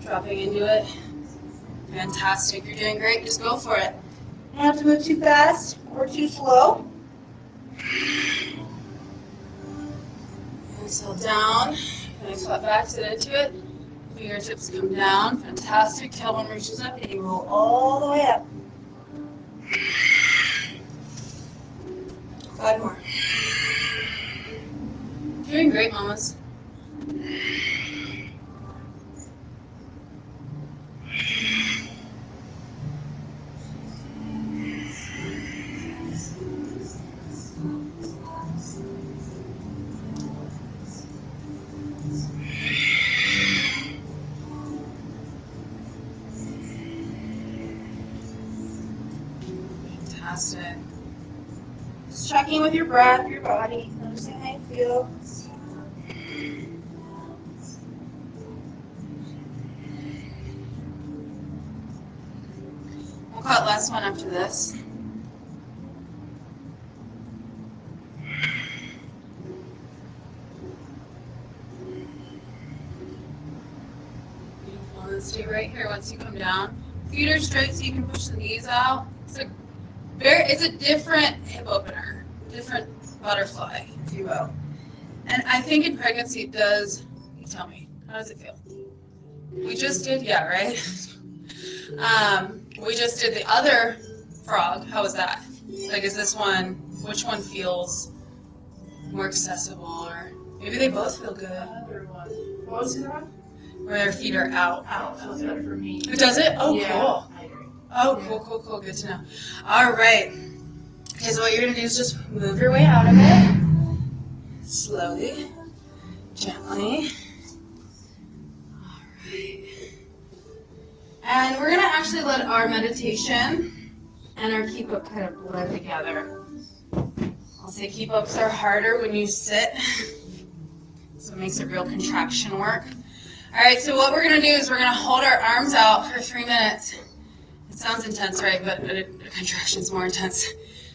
Dropping into it. Fantastic. You're doing great. Just go for it. You don't have to move too fast or too slow. Exhale down. And flat back, sit into it. Fingertips come down. Fantastic. Tailbone reaches up and you roll all the way up. 5 more. Doing great, mamas. Fantastic. Just checking with your breath, your body, noticing how you feel. We'll cut last one after this. Beautiful. And stay right here once you come down. Feet are straight so you can push the knees out. It's a different hip opener, different butterfly, if you will. And I think in pregnancy it does, you tell me, how does it feel? We just did, yeah, right? We just did the other frog. How was that? Like, is this one, which one feels more accessible? Or maybe they both feel good. What was the other one? Where their feet are out. That was better for me. Does it? Oh, Yeah, cool. I agree. Oh, cool. Good to know. All right. Okay, so what you're going to do is just move your way out of it. Slowly. Gently. All right. And we're going to actually let our meditation and our keep-up kind of blend together. I'll say keep-ups are harder when you sit. So it makes a real contraction work. All right, so what we're going to do is we're going to hold our arms out for 3 minutes. It sounds intense, right? But a contraction is more intense.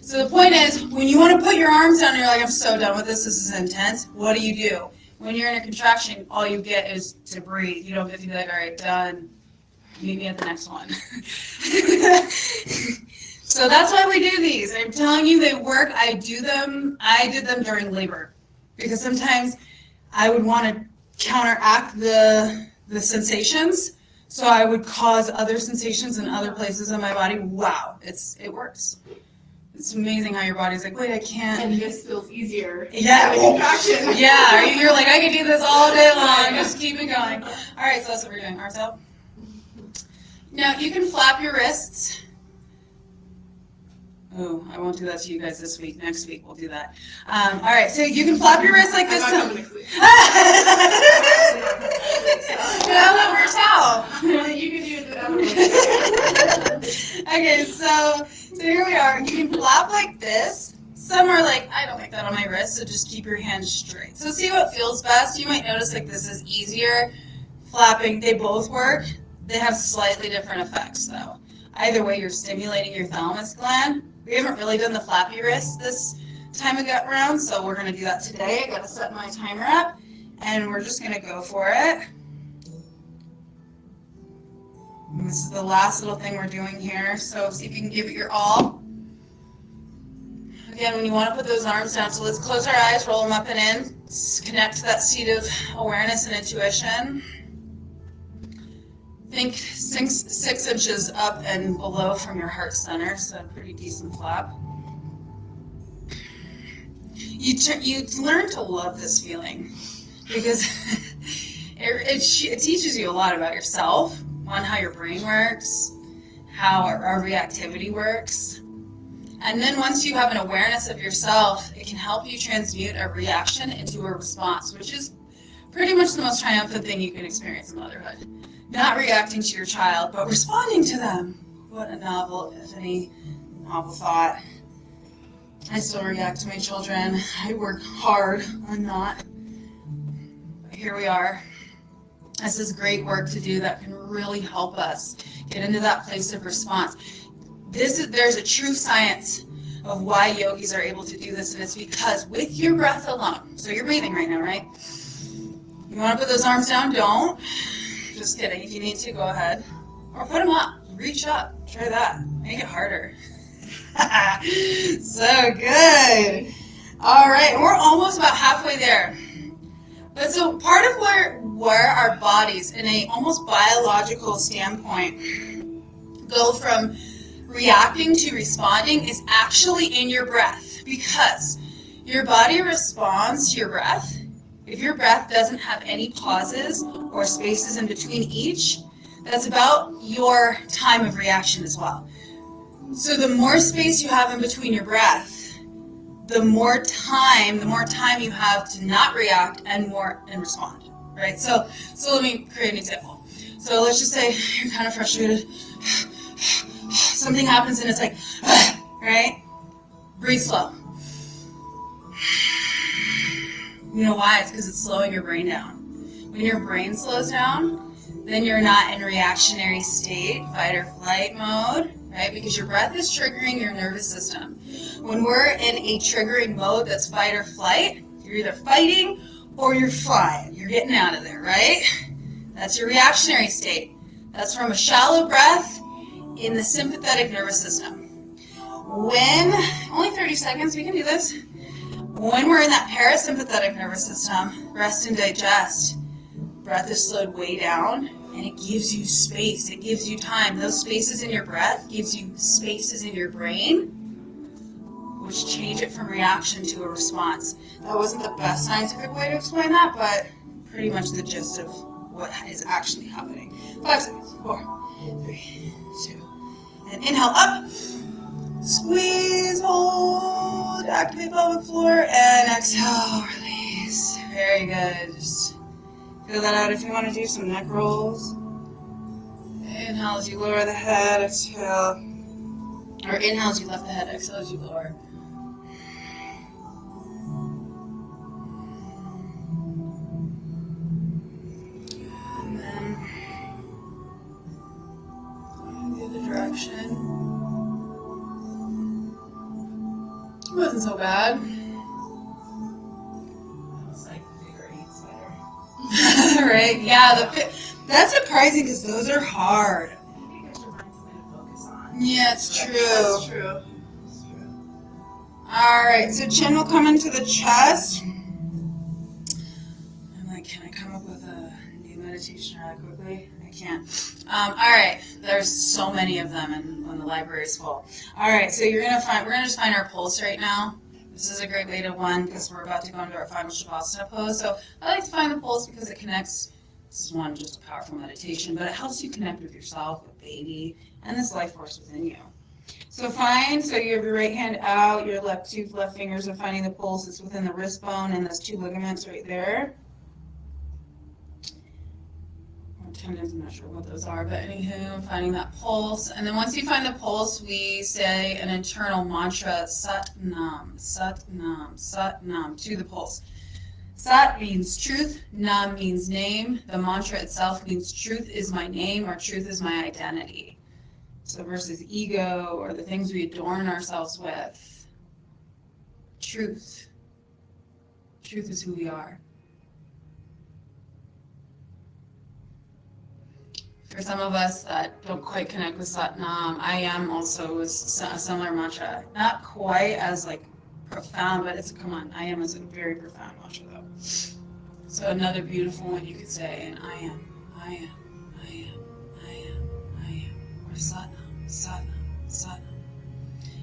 So the point is, when you want to put your arms down and you're like, I'm so done with this is intense, what do? When you're in a contraction, all you get is to breathe. You don't get to be like, all right, done. Meet me at the next one. So that's why we do these. I'm telling you, they work. I did them during labor. Because sometimes I would want to counteract the sensations, so I would cause other sensations in other places in my body. Wow, it works. It's amazing how your body's like, wait, I can't. And this feels easier. Yeah. Contraction. Yeah, you're like, I could do this all day long. Just keep it going. All right, so that's what we're doing. Arms out. Now you can flap your wrists. Oh, I won't do that to you guys this week. Next week we'll do that. All right, so you can flap your wrists like this. I'm not coming next week. Yeah, that works out. You can do it the other way. Okay, so here we are. You can flap like this. Some are like, I don't like that on my wrist, so just keep your hands straight. So see what feels best. You might notice like this is easier. Flapping, they both work. They have slightly different effects though. Either way, you're stimulating your thalamus gland. We haven't really done the flappy wrist this time around, so we're gonna do that today. I gotta set my timer up, and we're just gonna go for it. And this is the last little thing we're doing here, so see if you can give it your all. Again, when you want to put those arms down, so let's close our eyes, roll them up and in, connect to that seat of awareness and intuition. Think 6 inches up and below from your heart center, so a pretty decent flap. You learn to love this feeling because it teaches you a lot about yourself, on how your brain works, how our reactivity works. And then once you have an awareness of yourself, it can help you transmute a reaction into a response, which is pretty much the most triumphant thing you can experience in motherhood. Not reacting to your child, but responding to them. What a novel, if any, novel thought. I still react to my children. I work hard on not. But here we are. This is great work to do that can really help us get into that place of response. There's a true science of why yogis are able to do this, and it's because with your breath alone, so you're breathing right now, right? You want to put those arms down? Don't. Just kidding. If you need to, go ahead. Or put them up. Reach up. Try that. Make it harder. So good. All right, we're almost about halfway there. But so part of where our bodies, in a almost biological standpoint, go from reacting to responding is actually in your breath, because your body responds to your breath. If your breath doesn't have any pauses or spaces in between each, that's about your time of reaction as well. So the more space you have in between your breath, the more time you have to not react and respond, right? So let me create an example. So let's just say you're kind of frustrated. Something happens and it's like, right? Breathe slow. You know why? It's because it's slowing your brain down. When your brain slows down, then you're not in reactionary state, fight or flight mode, right? Because your breath is triggering your nervous system. When we're in a triggering mode that's fight or flight, you're either fighting or you're flying. You're getting out of there, right? That's your reactionary state. That's from a shallow breath in the sympathetic nervous system. When, only 30 seconds, we can do this. When we're in that parasympathetic nervous system, rest and digest, breath is slowed way down, and it gives you space. It gives you time. Those spaces in your breath gives you spaces in your brain, which change it from reaction to a response. That wasn't the best scientific way to explain that, but pretty much the gist of what is actually happening. 5 seconds. 4, 3, 2. And inhale up. Squeeze, hold, activate pelvic floor, and exhale, release. Very good. Just feel that out if you want to do some neck rolls. Inhale as you lower the head, exhale. Or inhale as you lift the head, exhale as you lower. And then the other direction. It wasn't so bad. It's like figure 8 sweater. Right? Yeah, that's surprising because those are hard. I think I should find something to focus on. Yeah, it's true. That's true. It's true. All right, so chin will come into the chest. I'm like, can I come up with a new meditation really quickly? I can't. All right, there's so many of them, and when the library is full. All right, so we're gonna just find our pulse right now. This is a great way to because we're about to go into our final Shavasana pose. So I like to find the pulse because it connects. This is just a powerful meditation, but it helps you connect with yourself, with baby, and this life force within you. So you have your right hand out, your two left fingers are finding the pulse. It's within the wrist bone and those two ligaments right there. Or tendons, I'm not sure what those are, but anywho, finding that pulse. And then once you find the pulse, we say an internal mantra, Sat Nam, Sat Nam, Sat Nam, to the pulse. Sat means truth, Nam means name. The mantra itself means truth is my name or truth is my identity. So versus ego or the things we adorn ourselves with. Truth. Truth is who we are. For some of us that don't quite connect with Satnam, I am also a similar mantra. Not quite as like profound, but come on, I am is a very profound mantra though. So another beautiful one you could say, and I am, I am, I am, I am, I am, or Satnam, Satnam, Satnam.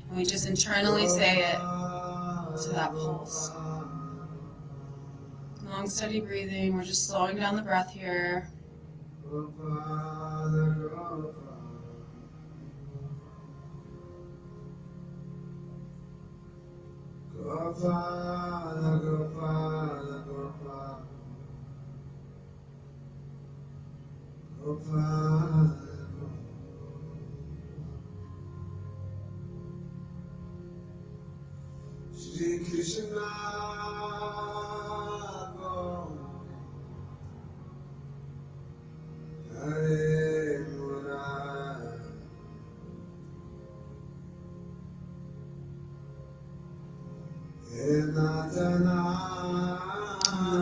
And we just internally say it to that pulse. Long, steady breathing. We're just slowing down the breath here. Shri Krishna Hare Murari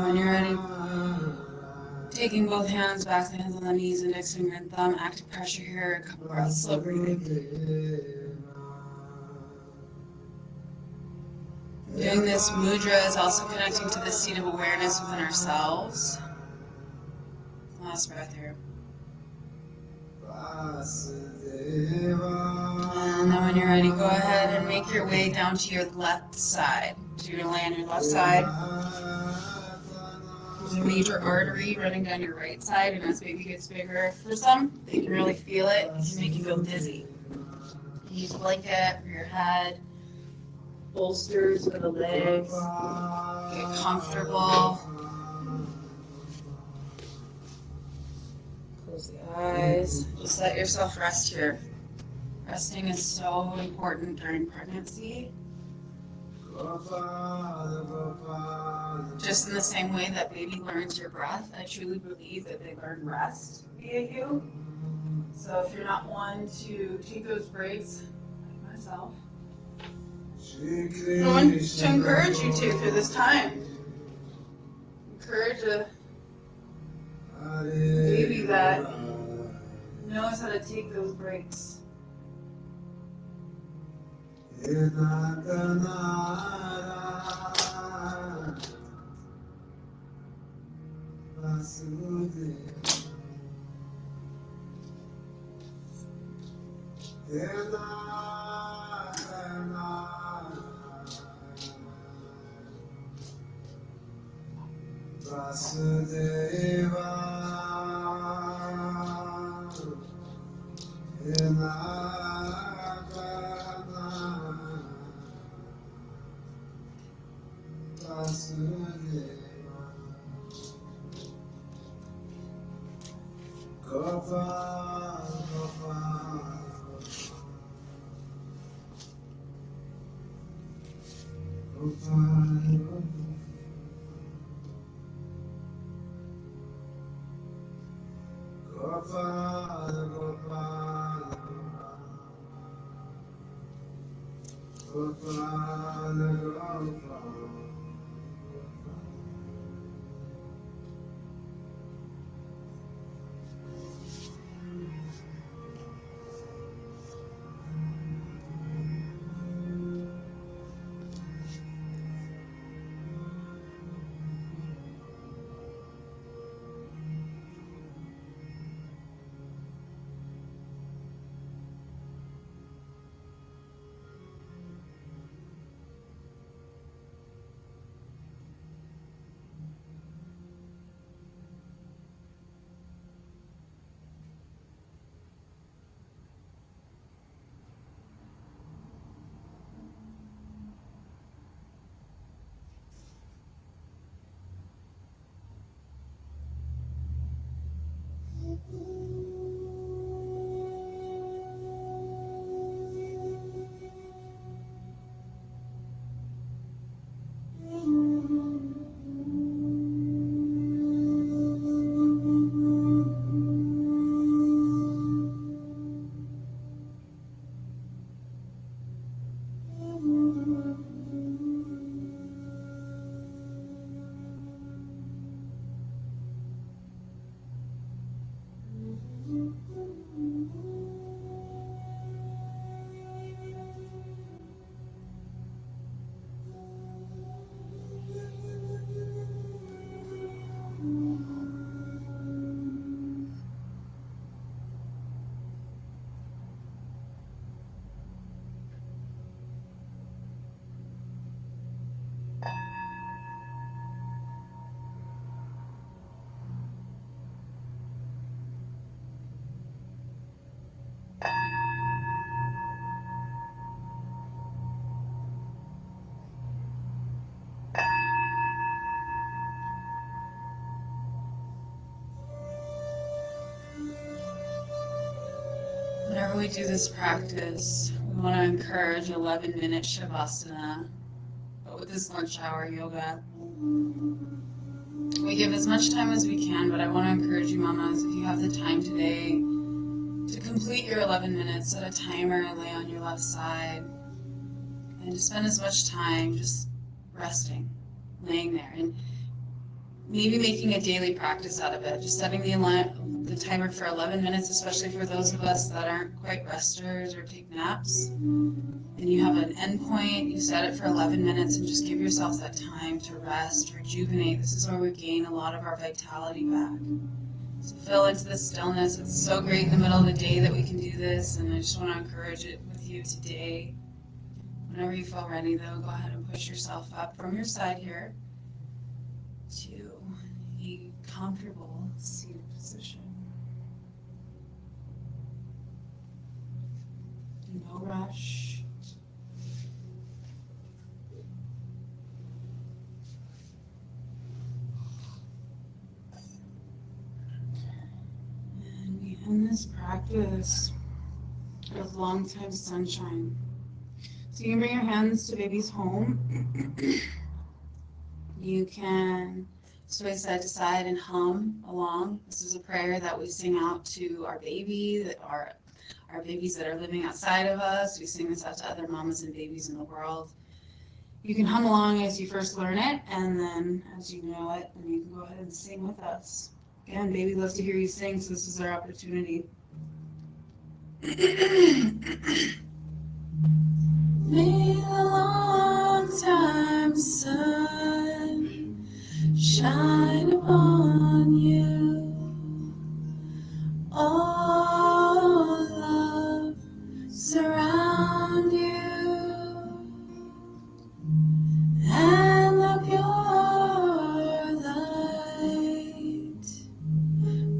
When you're ready, taking both hands back, the hands on the knees, index finger and thumb, active pressure here, a couple breaths, slow breathing. Doing this mudra is also connecting to the seat of awareness within ourselves. Last breath here. And then when you're ready, go ahead and make your way down to your left side. So you're going to lay on your left side. There's a major artery running down your right side, and as baby gets bigger, for some, they can really feel it. It can make you feel dizzy. You use a blanket for your head, bolsters for the legs. Get comfortable. Close the eyes. Just let yourself rest here. Resting is so important during pregnancy. Just in the same way that baby learns your breath, I truly believe that they learn rest via you. So if you're not one to take those breaks, like myself, I want to encourage you to through this time. Encourage a baby that knows how to take those breaks. Vasudeva Before we do this practice, we want to encourage 11-minute Shavasana, but with this lunch hour yoga. We give as much time as we can, but I want to encourage you, mamas, if you have the time today, to complete your 11 minutes, set a timer and lay on your left side, and to spend as much time just resting, laying there, and maybe making a daily practice out of it, just setting the timer for 11 minutes, especially for those of us that aren't quite resters or take naps. And you have an endpoint, you set it for 11 minutes and just give yourself that time to rest, rejuvenate. This is where we gain a lot of our vitality back. So feel into the stillness. It's so great in the middle of the day that we can do this, and I just want to encourage it with you today. Whenever you feel ready, though, go ahead and push yourself up from your side here to a comfortable seated position. No rush. And we end this practice with long time sunshine. So you can bring your hands to baby's home. You can sway side to side and hum along. This is a prayer that we sing out to our baby, that our babies that are living outside of us. We sing this out to other mamas and babies in the world. You can hum along as you first learn it, and then as you know it, then you can go ahead and sing with us. Again, baby loves to hear you sing, so this is our opportunity. May the long time sun shine upon you. All love surround you, and the pure light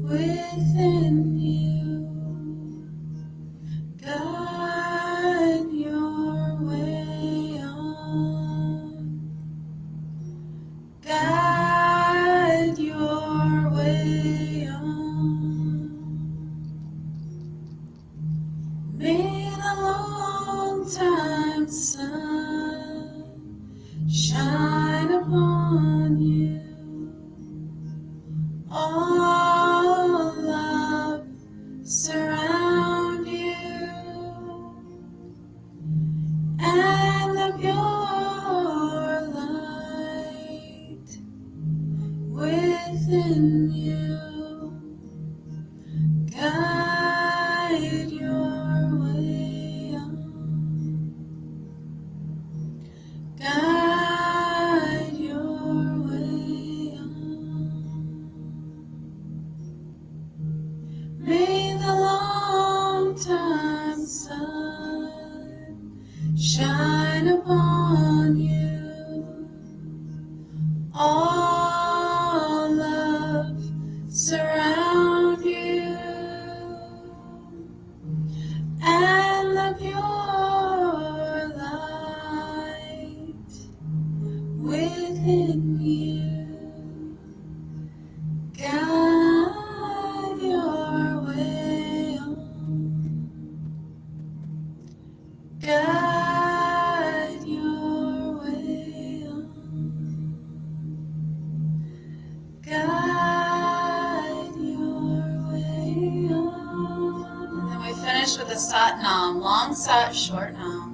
within you guide your way on, guide your way on. May the long time sun shine upon you. All love surround you, and the pure light within you guide your way on, guide your way on. May the long time sun shine upon you. All love surround you, and the pure light within you guide your way on, guide your way on, guide your way on. And then we finish with a Sat Nam, long Sat, short Nam.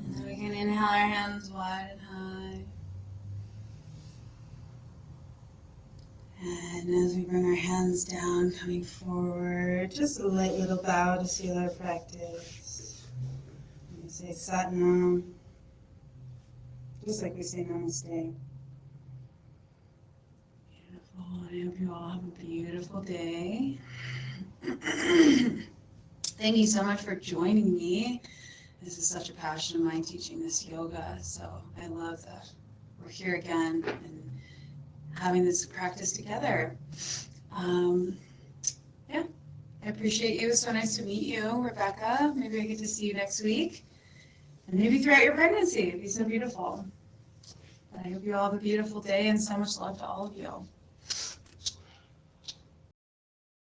And then we can inhale our hands wide and high. And as we bring our hands down, coming forward, just a light little bow to seal our practice. We say Sat Nam, just like we say Namaste. Beautiful. I hope you all have a beautiful day. Thank you so much for joining me. This is such a passion of mine, teaching this yoga. So I love that we're here again and having this practice together. Yeah, I appreciate you. So nice to meet you, Rebecca. Maybe I get to see you next week. And maybe throughout your pregnancy, it'd be so beautiful. And I hope you all have a beautiful day and so much love to all of you.